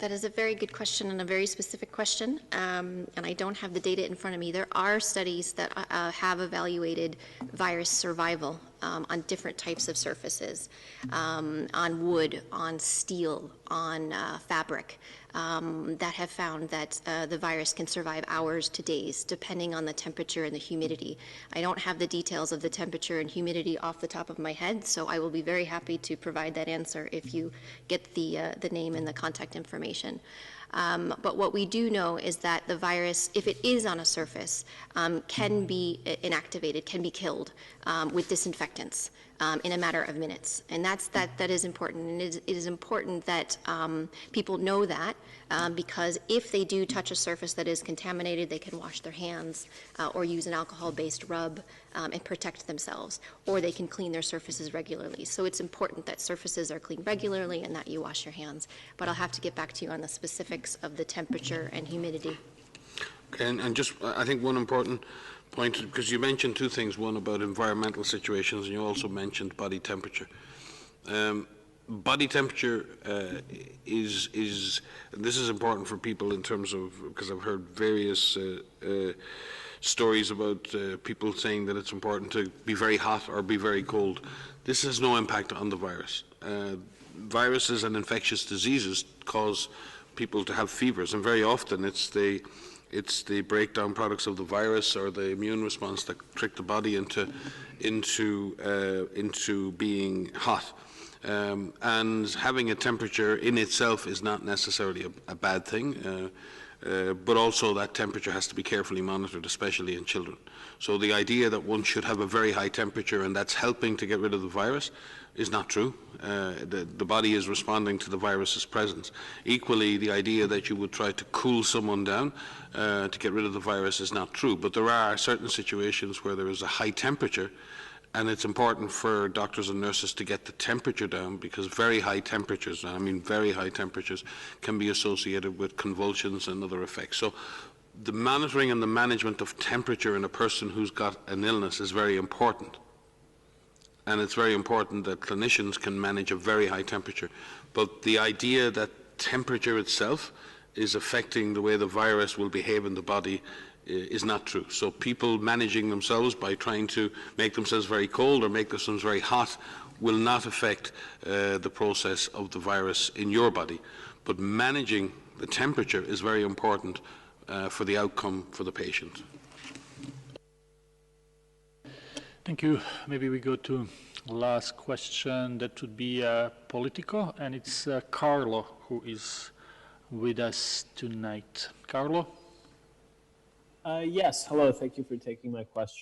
That is a very good question and a very specific question, and I don't have the data in front of me. There are studies that have evaluated virus survival on different types of surfaces, on wood, on steel, on fabric, that have found that the virus can survive hours to days, depending on the temperature and the humidity. I don't have the details of the temperature and humidity off the top of my head, so I will be very happy to provide that answer if you get the name and the contact information. But what we do know is that the virus, if it is on a surface, can be inactivated, can be killed with disinfectants in a matter of minutes. And that is important. And it is important that people know that because if they do touch a surface that is contaminated, they can wash their hands or use an alcohol-based rub and protect themselves, or they can clean their surfaces regularly. So it's important that surfaces are cleaned regularly and that you wash your hands. But I'll have to get back to you on the specifics of the temperature and humidity. Okay, and just, I think one important point, because you mentioned two things, one about environmental situations, and you also mentioned body temperature. Body temperature this is important for people in terms of, because I've heard various stories about people saying that it's important to be very hot or be very cold. This has no impact on the virus. Viruses and infectious diseases cause people to have fevers, and very often it's the breakdown products of the virus or the immune response that trick the body into being hot. And having a temperature in itself is not necessarily a bad thing, but also that temperature has to be carefully monitored, especially in children. So the idea that one should have a very high temperature and that's helping to get rid of the virus is not true. The body is responding to the virus's presence. Equally, the idea that you would try to cool someone down to get rid of the virus is not true. But there are certain situations where there is a high temperature, and it's important for doctors and nurses to get the temperature down, because very high temperatures, and I mean very high temperatures, can be associated with convulsions and other effects. So the monitoring and the management of temperature in a person who's got an illness is very important. And it's very important that clinicians can manage a very high temperature. But the idea that temperature itself is affecting the way the virus will behave in the body is not true. So people managing themselves by trying to make themselves very cold or make themselves very hot will not affect the process of the virus in your body. But managing the temperature is very important for the outcome for the patient. Thank you. Maybe we go to last question. That would be Politico, and it's Carlo who is with us tonight. Carlo? Yes, hello. Thank you for taking my question.